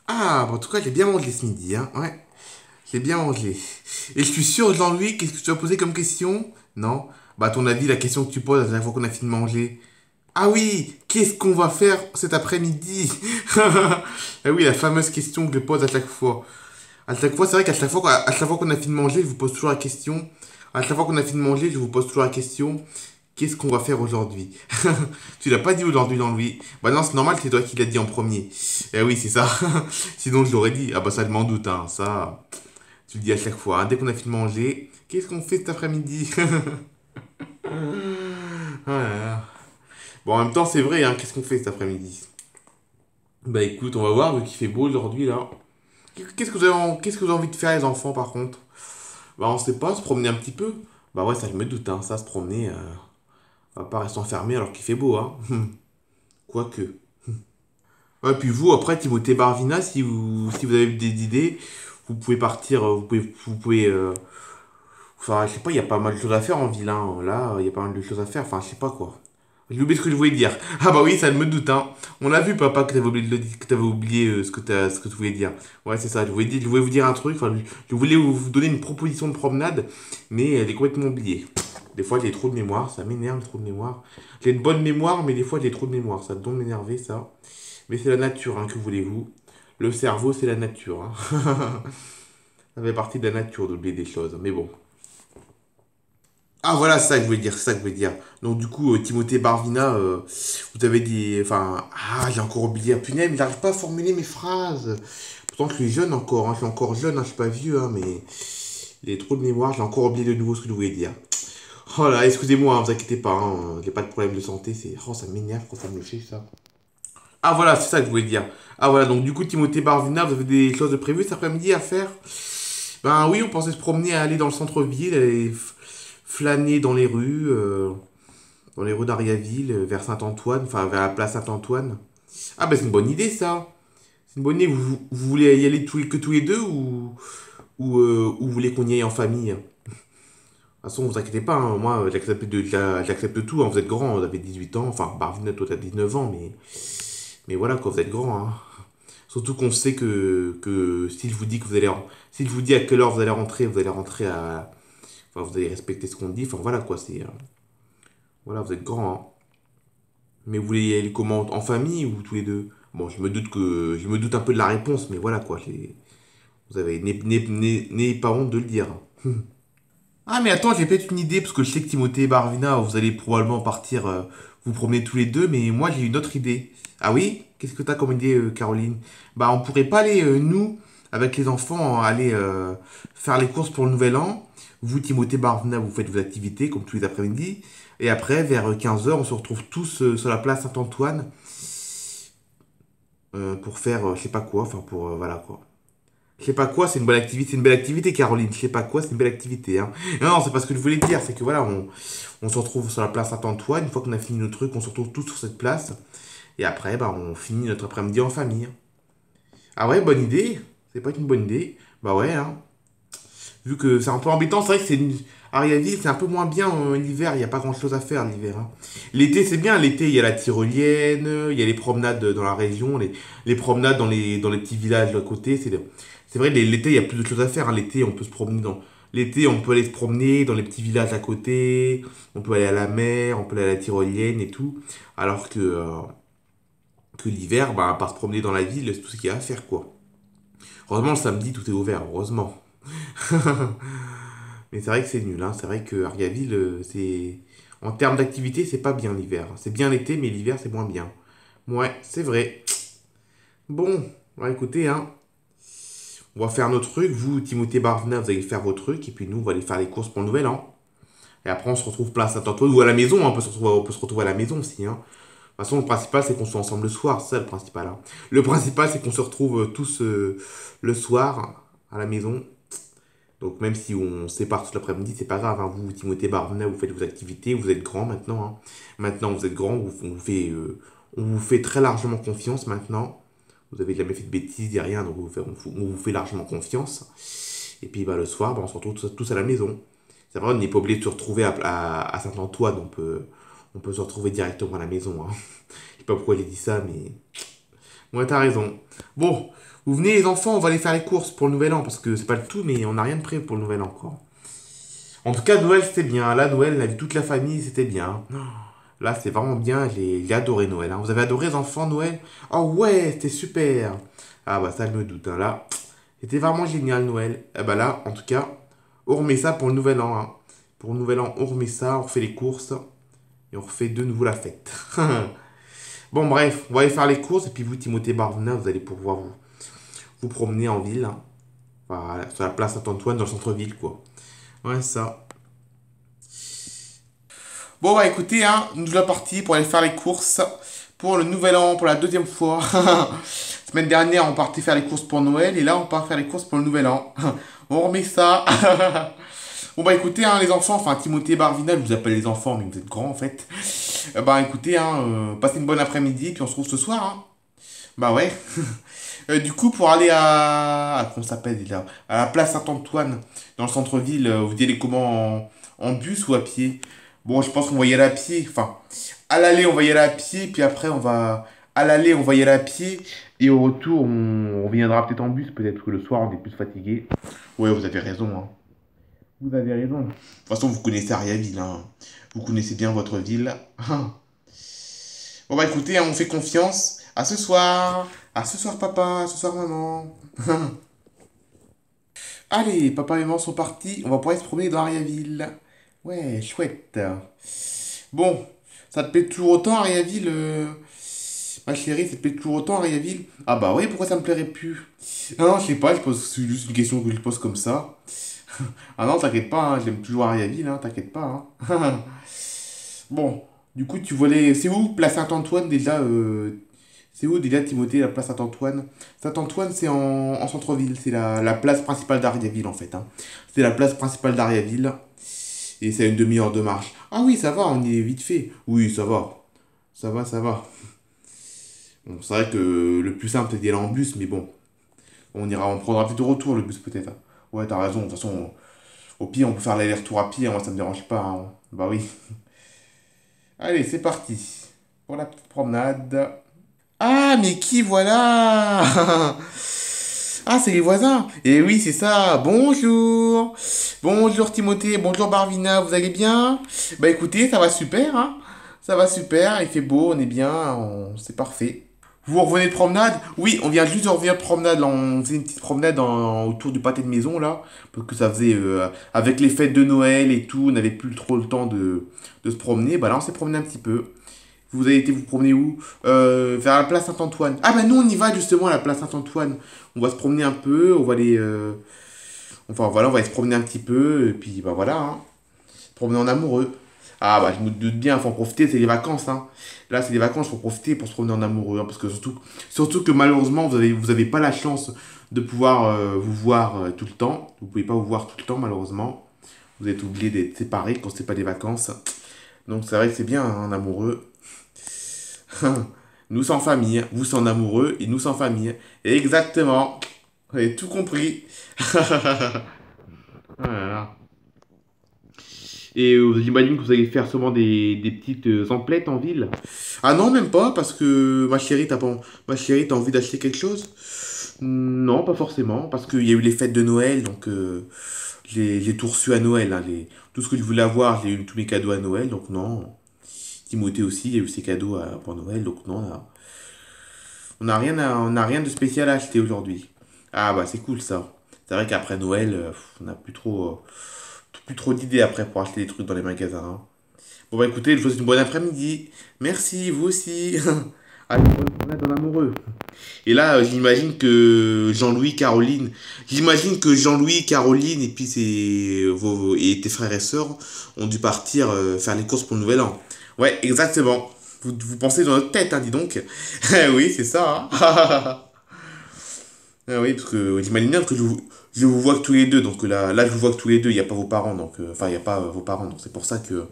Ah, bon, en tout cas, j'ai bien mangé ce midi, hein. Ouais, j'ai bien mangé. Et je suis sûr, Jean-Louis, qu'est-ce que tu vas poser comme question? Non? Bah, à ton avis, la question que tu poses à chaque fois qu'on a fini de manger. Ah oui, qu'est-ce qu'on va faire cet après-midi? Ah oui, la fameuse question que je pose à chaque fois. À chaque fois, c'est vrai qu'à chaque fois, à chaque fois qu'on a fini de manger, je vous pose toujours la question. À chaque fois qu'on a fini de manger, je vous pose toujours la question. Qu'est-ce qu'on va faire aujourd'hui? Tu l'as pas dit aujourd'hui, Jean-Louis. Bah non, c'est normal, c'est toi qui l'as dit en premier. Eh oui, c'est ça. Sinon, je l'aurais dit. Ah bah ça, je m'en doute, hein. Ça, tu le dis à chaque fois, hein. Dès qu'on a fini de manger, qu'est-ce qu'on fait cet après-midi? Ah là là. Bon, en même temps, c'est vrai, hein. Qu'est-ce qu'on fait cet après-midi? Bah écoute, on va voir, vu qu'il fait beau aujourd'hui, là. Qu'est-ce que vous avez envie de faire, les enfants, par contre? Bah on sait pas, se promener un petit peu. Bah ouais, ça, je me doute, hein. Ça, se promener, on va pas rester enfermé alors qu'il fait beau, hein. Quoique. Ouais, puis vous, après, Timothée Barvina, si vous avez des idées, vous pouvez partir, enfin, je sais pas, il y a pas mal de choses à faire en ville, hein. Là, il y a pas mal de choses à faire, enfin, je sais pas quoi. J'ai oublié ce que je voulais dire. Ah bah oui, ça me doute, hein. On a vu, papa, que t'avais oublié, que t'avais oublié ce que tu voulais dire. Ouais, c'est ça, je voulais vous dire un truc, enfin, je voulais vous donner une proposition de promenade, mais elle est complètement oubliée. Des fois, j'ai trop de mémoire, ça m'énerve, trop de mémoire. J'ai une bonne mémoire, mais des fois, j'ai trop de mémoire, ça doit m'énerver, ça. Mais c'est la nature, hein, que voulez-vous? Le cerveau, c'est la nature, hein. Ça fait partie de la nature d'oublier des choses, mais bon. Ah voilà, c'est ça que je voulais dire, c'est ça que je voulais dire. Donc du coup, Timothée Barvina, vous avez dit... Enfin, ah, j'ai encore oublié. Ah, punaise, mais j'arrive pas à formuler mes phrases. Pourtant, je suis jeune encore, hein, je suis encore jeune, hein, je suis pas vieux, hein, mais... J'ai trop de mémoire, j'ai encore oublié de nouveau ce que je voulais dire. Oh là, excusez-moi, hein, vous inquiétez pas, hein, j'ai pas de problème de santé, c'est... Oh, ça m'énerve quand ça me le fait, ça. Ah voilà, c'est ça que je voulais dire. Ah voilà, donc du coup, Timothée Barvina, vous avez des choses de prévues cet après-midi à faire? Ben oui, on pensait se promener, aller dans le centre-ville, aller flâner dans les rues d'Ariaville, vers Saint-Antoine, enfin vers la place Saint-Antoine. Ah ben c'est une bonne idée ça. C'est une bonne idée. Vous voulez y aller que tous les deux ou vous voulez qu'on y aille en famille? De toute façon, vous inquiétez pas, hein, moi j'accepte tout, hein, vous êtes grand, vous avez 18 ans, enfin Barvina toi t'as 19 ans, mais voilà quoi, vous êtes grand. Hein. Surtout qu'on sait que si je vous dis que si je vous dis à quelle heure vous allez rentrer à, enfin vous allez respecter ce qu'on dit, enfin voilà quoi, voilà, vous êtes grand, hein. Mais vous voulez y aller comment? En famille ou tous les deux? Bon, je me doute un peu de la réponse, mais voilà quoi. Vous avez n'ayez pas honte de le dire. Ah mais attends, j'ai peut-être une idée parce que je sais que Timothée et Barvina, vous allez probablement partir vous promener tous les deux, mais moi j'ai une autre idée. Ah oui? Qu'est-ce que t'as comme idée, Caroline? Bah on pourrait pas aller nous avec les enfants aller faire les courses pour le Nouvel An. Vous, Timothée Barvina, vous faites vos activités comme tous les après-midi. Et après, vers 15 heures, on se retrouve tous sur la place Saint-Antoine pour faire je sais pas quoi, enfin pour voilà quoi. Je sais pas quoi, c'est une belle activité, Caroline. Je sais pas quoi, c'est une belle activité, hein. Non, non, c'est pas ce que je voulais dire, c'est que voilà, on se retrouve sur la place Saint-Antoine, une fois qu'on a fini nos trucs, on se retrouve tous sur cette place, et après, bah, on finit notre après-midi en famille. Ah ouais, bonne idée, c'est pas une bonne idée, bah ouais, hein. Vu que c'est un peu embêtant, c'est vrai que Ariaville, c'est un peu moins bien l'hiver, il n'y a pas grand-chose à faire l'hiver, hein. L'été, c'est bien, l'été, il y a la tyrolienne, il y a les promenades dans la région, les promenades dans les petits villages à côté, c'est vrai, l'été, il y a plus de choses à faire, hein. L'été, on peut se promener dans... L'été, on peut aller se promener dans les petits villages à côté, on peut aller à la mer, on peut aller à la tyrolienne et tout, alors que l'hiver, bah, à part se promener dans la ville, c'est tout ce qu'il y a à faire, quoi. Heureusement, le samedi, tout est ouvert, heureusement. Mais c'est vrai que c'est nul, hein. C'est vrai que Ariaville, c'est... En termes d'activité, c'est pas bien l'hiver. C'est bien l'été, mais l'hiver, c'est moins bien. Ouais, c'est vrai. Bon, bah, écoutez, hein. On va faire nos trucs. Vous, Timothée Barvena, vous allez faire vos trucs. Et puis nous, on va aller faire les courses pour le nouvel an. Et après, on se retrouve place Saint-Antoine ou à la maison, hein. On peut se retrouver à la maison aussi, hein. De toute façon, le principal, c'est qu'on soit ensemble le soir. C'est ça le principal, hein. Le principal, c'est qu'on se retrouve tous le soir à la maison. Donc même si on se sépare tout l'après-midi, c'est pas grave, hein. Vous, Timothée Barvena, vous faites vos activités, vous êtes grand maintenant, hein. Maintenant, vous êtes grand, on vous fait très largement confiance maintenant. Vous avez jamais fait de bêtises, ni rien, donc on vous fait largement confiance. Et puis bah, le soir, bah, on se retrouve tous à la maison. C'est vrai, on n'est pas obligé de se retrouver à Saint-Antoine, on peut se retrouver directement à la maison, hein. Je sais pas pourquoi j'ai dit ça, mais Ouais, t'as raison. Bon, vous venez les enfants, on va aller faire les courses pour le nouvel an, parce que c'est pas le tout, mais on n'a rien de prêt pour le nouvel an, quoi. En tout cas, Noël, c'était bien. Là, Noël, on a vu toute la famille, c'était bien. Là, c'est vraiment bien, j'ai adoré Noël, hein. Vous avez adoré les enfants, Noël? Oh ouais, c'était super. Ah bah ça, je me doute, hein. Là, c'était vraiment génial, Noël. Eh bah là, en tout cas, on remet ça pour le nouvel an, hein. Pour le nouvel an, on remet ça, on refait les courses, et on refait de nouveau la fête. Bon, bref, on va aller faire les courses, et puis vous, Timothée Barvena, vous allez pouvoir vous promener en ville, hein. Voilà, sur la place Saint-Antoine, dans le centre-ville, quoi. Ouais, ça. Bon, bah écoutez, hein, nous voilà partis pour aller faire les courses pour le nouvel an, pour la deuxième fois. Semaine dernière, on partait faire les courses pour Noël, et là, on part faire les courses pour le nouvel an. On remet ça. Bon, bah écoutez, hein, les enfants, enfin, Timothée Barvina, je vous appelle les enfants, mais vous êtes grands en fait. Bah écoutez, hein, passez une bonne après-midi, puis on se retrouve ce soir, hein. Bah ouais. Du coup, pour aller comment ça s'appelle déjà? À la place Saint-Antoine, dans le centre-ville, vous y allez comment en bus ou à pied? Bon, je pense qu'on va y aller à pied. Enfin, à l'aller, on va y aller à pied, puis après, on va. À l'aller, on va y aller à pied, et au retour, on reviendra peut-être en bus, peut-être que le soir, on est plus fatigué. Ouais, vous avez raison, hein. Vous avez raison. De toute façon, vous connaissez Ariaville, hein. Vous connaissez bien votre ville. Bon, bah écoutez, hein, on fait confiance. À ce soir. À ce soir, papa. À ce soir, maman. Allez, papa et maman sont partis. On va pouvoir se promener dans Ariaville. Ouais, chouette. Bon, ça te plaît toujours autant, Ariaville, ma chérie, ça te plaît toujours autant, Ariaville? Ah bah oui, pourquoi ça me plairait plus? Ah non, je sais pas, c'est juste une question que je pose comme ça. Ah non, t'inquiète pas, hein, j'aime toujours Ariaville, hein, t'inquiète pas, hein. Bon, du coup, tu voulais. C'est où, place Saint-Antoine déjà c'est où déjà, Timothée, la place Saint-Antoine? Saint-Antoine, c'est en centre-ville, c'est la place principale d'Ariaville en fait, hein. C'est la place principale d'Ariaville. Et c'est à une demi-heure de marche. Ah oui, ça va, on y est vite fait. Oui, ça va. Ça va, ça va. Bon, c'est vrai que le plus simple, c'est d'y aller en bus, mais bon. On prendra peut-être au retour le bus, peut-être, hein. Ouais, t'as raison. De toute façon, au pire, on peut faire l'aller-retour à pied, hein, moi, ça me dérange pas, hein. Bah oui. Allez, c'est parti. Pour la petite promenade. Ah, mais qui voilà? Ah, c'est les voisins. Et oui, c'est ça. Bonjour. Bonjour Timothée, bonjour Barvina, vous allez bien? Bah écoutez, ça va super, hein? Ça va super, il fait beau, on est bien, c'est parfait. Vous revenez de promenade? Oui, on vient juste de revenir de promenade, là. On faisait une petite promenade autour du pâté de maison, là. Parce que ça faisait, avec les fêtes de Noël et tout, on n'avait plus trop le temps de se promener. Bah là, on s'est promené un petit peu. Vous avez été vous promener où? Vers la place Saint-Antoine. Ah bah nous on y va justement à la place Saint-Antoine. On va se promener un peu, on va aller... Enfin voilà, on va aller se promener un petit peu, et puis bah voilà, hein. Se promener en amoureux. Ah bah je me doute bien, faut en profiter, c'est les vacances, hein. Là c'est les vacances, faut profiter pour se promener en amoureux, hein, parce que surtout que malheureusement vous avez pas la chance de pouvoir vous voir tout le temps. Vous pouvez pas vous voir tout le temps malheureusement. Vous êtes obligé d'être séparés quand c'est pas des vacances. Donc c'est vrai que c'est bien, hein, en amoureux. Nous sans famille, vous sans amoureux et nous sans famille. Exactement. Vous avez tout compris. Voilà. Et j'imagine que vous allez faire sûrement des petites emplettes en ville. Ah non, même pas, parce que ma chérie, t'as envie d'acheter quelque chose? Non, pas forcément, parce qu'il y a eu les fêtes de Noël, donc j'ai tout reçu à Noël, hein, tout ce que je voulais avoir, j'ai eu tous mes cadeaux à Noël, donc non. Timothée aussi, il a eu ses cadeaux pour Noël, donc non, on n'a rien de spécial à acheter aujourd'hui. Ah bah c'est cool ça. C'est vrai qu'après Noël, on n'a plus trop d'idées après pour acheter des trucs dans les magasins, hein. Bon bah écoutez, je vous souhaite une bonne après-midi. Merci, vous aussi. Allez, bonne promenade en amoureux. Et là, j'imagine que Jean-Louis, Caroline et puis et tes frères et sœurs ont dû partir faire les courses pour le nouvel an. Ouais, exactement. Vous pensez dans notre tête, hein, dis donc. Eh oui, c'est ça, hein. Ah oui, parce que j'imagine bien que je vous vois que tous les deux. Donc là, je vous vois que tous les deux. Il n'y a pas vos parents. Donc, enfin, il n'y a pas vos parents. Donc c'est pour ça que,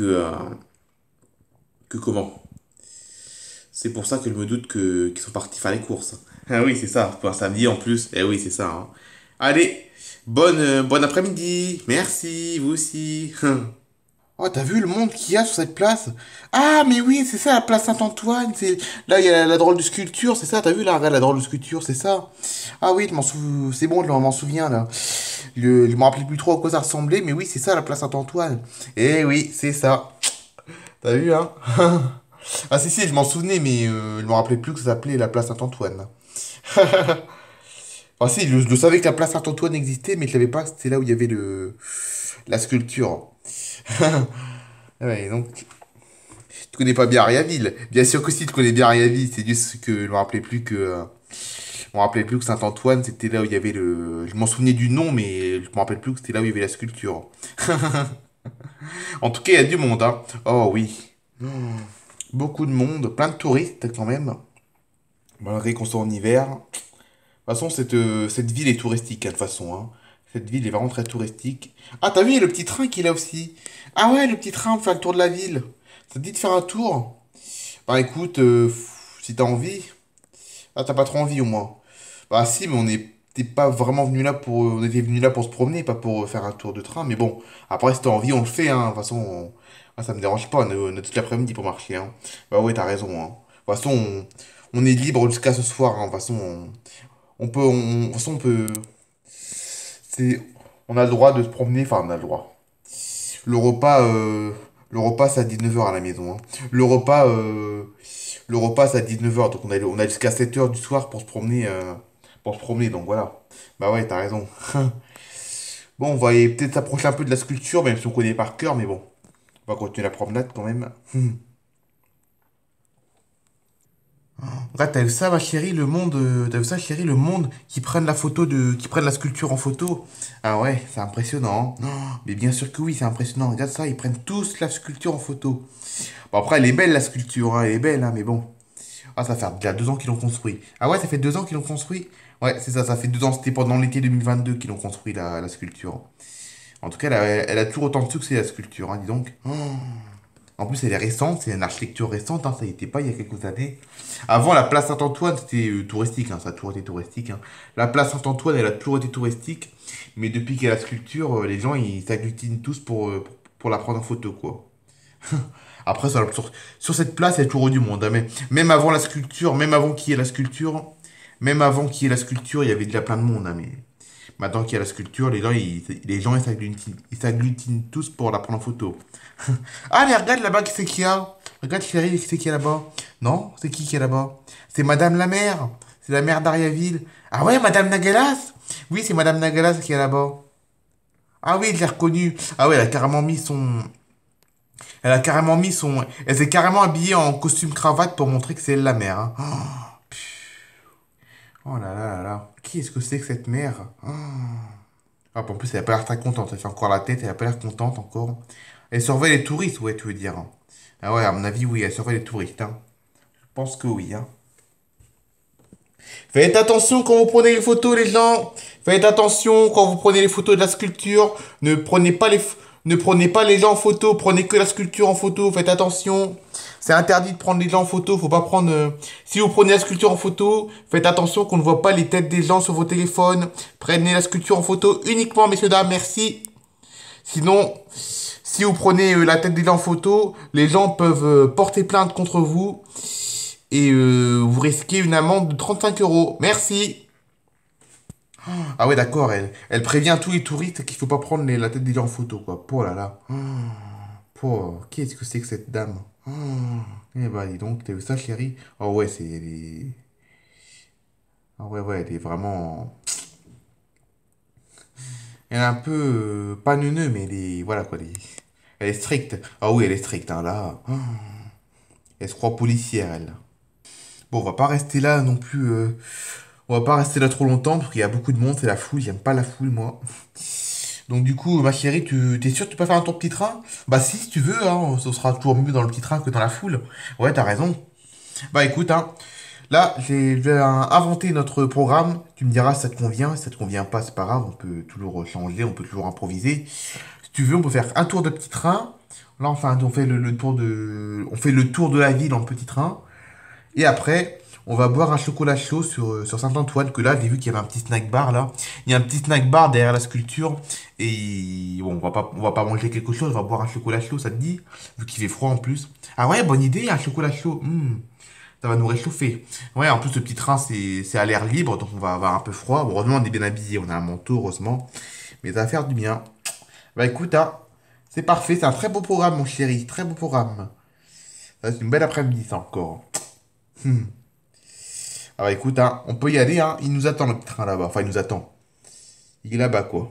euh, que comment? C'est pour ça que je me doute qu'ils sont partis faire les courses. Ah oui, c'est ça. Pour un samedi en plus. Eh oui, c'est ça, hein. Allez, bonne après-midi. Merci, vous aussi. Oh, t'as vu le monde qu'il y a sur cette place? Ah, mais oui, c'est ça, la place Saint-Antoine. C'est... Là, il y a la drôle de sculpture, c'est ça, t'as vu là, regarde la drôle de sculpture, c'est ça. Ah oui, c'est bon, je m'en souviens là. Je me rappelais plus trop à quoi ça ressemblait, mais oui, c'est ça, la place Saint-Antoine. Eh oui, c'est ça. T'as vu, hein? Ah si, si, je m'en souvenais, mais je me rappelais plus que ça s'appelait la place Saint-Antoine. Ah si, je savais que la place Saint-Antoine existait, mais je savais pas que c'était là où il y avait la sculpture. Ouais, donc, tu connais pas bien Ariaville. Bien sûr que si, tu connais bien Ariaville, c'est juste que je me rappelais plus que... je me rappelais plus que Saint-Antoine, c'était là où il y avait le... Je m'en souvenais du nom, mais je me rappelle plus que c'était là où il y avait la sculpture. En tout cas, il y a du monde, hein. Oh oui. Beaucoup de monde, plein de touristes quand même. Malgré qu'on soit en hiver. De toute façon, cette ville est touristique, hein, de toute façon, hein. Cette ville est vraiment très touristique. Ah, t'as vu, il y a le petit train qui est là aussi. Ah ouais, le petit train pour faire le tour de la ville. Ça te dit de faire un tour? Bah écoute, si t'as envie. Ah, t'as pas trop envie au moins. Bah si, mais on n'était pas vraiment venu là pour... On était venu là pour se promener, pas pour faire un tour de train. Mais bon, après, si t'as envie, on le fait, hein. De toute façon, ah, ça me dérange pas, on a toute l'après-midi pour marcher, hein. Bah ouais, t'as raison, hein. De toute façon, on est libre jusqu'à ce soir, hein. De toute façon, de toute façon, on peut... C'est, on a le droit de se promener, enfin, on a le droit. Le repas, euh, le repas, c'est à 19 h à la maison, hein. Le repas, euh, le repas, c'est à 19 h, donc on a jusqu'à 7 h du soir pour se promener, donc voilà. Bah ouais, t'as raison. Bon, on va peut-être s'approcher un peu de la sculpture, même si on connaît par cœur, mais bon, on va continuer la promenade quand même. Regarde, t'as vu ça, ma chérie, le monde, t'as vu ça, chérie, le monde qui prennent la sculpture en photo. Ah ouais, c'est impressionnant, hein. Oh, mais bien sûr que oui, c'est impressionnant. Regarde ça, ils prennent tous la sculpture en photo. Bon, après, elle est belle, la sculpture, hein, elle est belle, hein, mais bon. Ah, ça fait déjà 2 ans qu'ils l'ont construit. Ah ouais, ça fait 2 ans qu'ils l'ont construit? Ouais, c'est ça, ça fait 2 ans, c'était pendant l'été 2022 qu'ils l'ont construit, la sculpture. En tout cas, elle a toujours autant de succès, la sculpture, hein, dis donc. Oh. En plus, elle est récente, c'est une architecture récente, hein, ça n'était pas il y a quelques années. Avant, la place Saint-Antoine, c'était touristique, hein, ça a toujours été touristique, hein. La place Saint-Antoine, elle a toujours été touristique, mais depuis qu'il y a la sculpture, les gens, ils s'agglutinent tous pour la prendre en photo, quoi. Après, sur cette place, il y a toujours eu du monde, hein, mais même avant la sculpture, même avant qu'il y ait la sculpture, il y avait déjà plein de monde, hein, mais maintenant qu'il y a la sculpture, les gens ils s'agglutinent tous pour la prendre en photo. Ah, mais regarde là-bas, qui c'est qu'il y a? Regarde, chérie, qui c'est qu'il y a là-bas? Non? C'est qui est là-bas? C'est Madame la mère. C'est la mère d'Ariaville. Ah ouais, Madame Nagalas? Oui, c'est Madame Nagalas qui est là-bas. Ah oui, je l'ai reconnue. Ah ouais, elle s'est carrément habillée en costume cravate pour montrer que c'est elle la mère, hein. Oh là là là là. Qui est-ce que c'est que cette mère? Oh. Ah, en plus, elle a pas l'air très contente. Elle fait encore la tête, elle a pas l'air contente encore. Elle surveille les touristes, ouais, tu veux dire, hein. Ah ouais, à mon avis, oui, elle surveille les touristes, hein. Je pense que oui, hein. Faites attention quand vous prenez les photos, les gens. Faites attention quand vous prenez les photos de la sculpture. Ne prenez pas les gens en photo. Prenez que la sculpture en photo. Faites attention. C'est interdit de prendre les gens en photo. Faut pas prendre. Si vous prenez la sculpture en photo, faites attention qu'on ne voit pas les têtes des gens sur vos téléphones. Prenez la sculpture en photo uniquement, messieurs, dames. Merci. Sinon, si vous prenez la tête des gens en photo, les gens peuvent porter plainte contre vous et vous risquez une amende de 35 euros. Merci. Ah ouais, d'accord, elle prévient tous les touristes qu'il faut pas prendre la tête des gens en photo, quoi. Oh là là. Oh, qu'est-ce que c'est que cette dame? Eh bah, dis donc, t'as vu ça, chérie? Oh ouais, Ah ouais, ouais, elle est vraiment... Elle est un peu... pas neuneu, mais elle est... Voilà, quoi, elle est stricte. Ah oui, elle est stricte, hein, là. Elle se croit policière, elle. Bon, on va pas rester là non plus... On va pas rester là trop longtemps parce qu'il y a beaucoup de monde, c'est la foule, j'aime pas la foule moi. Donc du coup, ma chérie, t'es sûre que tu peux faire un tour petit train? Bah si tu veux, hein, ce sera toujours mieux dans le petit train que dans la foule. Ouais, t'as raison. Bah écoute, hein, là, je vais inventer notre programme. Tu me diras si ça te convient, si ça te convient pas, c'est pas grave, on peut toujours changer, on peut toujours improviser. Si tu veux, on peut faire un tour de petit train. Là, enfin, on fait le tour de la ville en petit train. Et après, On va boire un chocolat chaud sur Saint-Antoine, que là, j'ai vu qu'il y avait un petit snack bar, là. Il y a un petit snack bar derrière la sculpture. Et bon, on va pas manger quelque chose, on va boire un chocolat chaud, ça te dit? Vu qu'il fait froid en plus. Ah ouais, bonne idée, un chocolat chaud. Ça va nous réchauffer. Ouais, en plus, le petit train, c'est à l'air libre, donc on va avoir un peu froid. Bon, heureusement, on est bien habillé, on a un manteau, heureusement. Mais ça va faire du bien. Bah écoute, hein, c'est parfait, c'est un très beau programme, mon chéri, très beau programme. Ça, c'est une belle après-midi, ça encore. Hmm. Ah bah écoute, hein, on peut y aller, hein. Il nous attend le petit train là-bas. Enfin, il nous attend. Il est là-bas, quoi.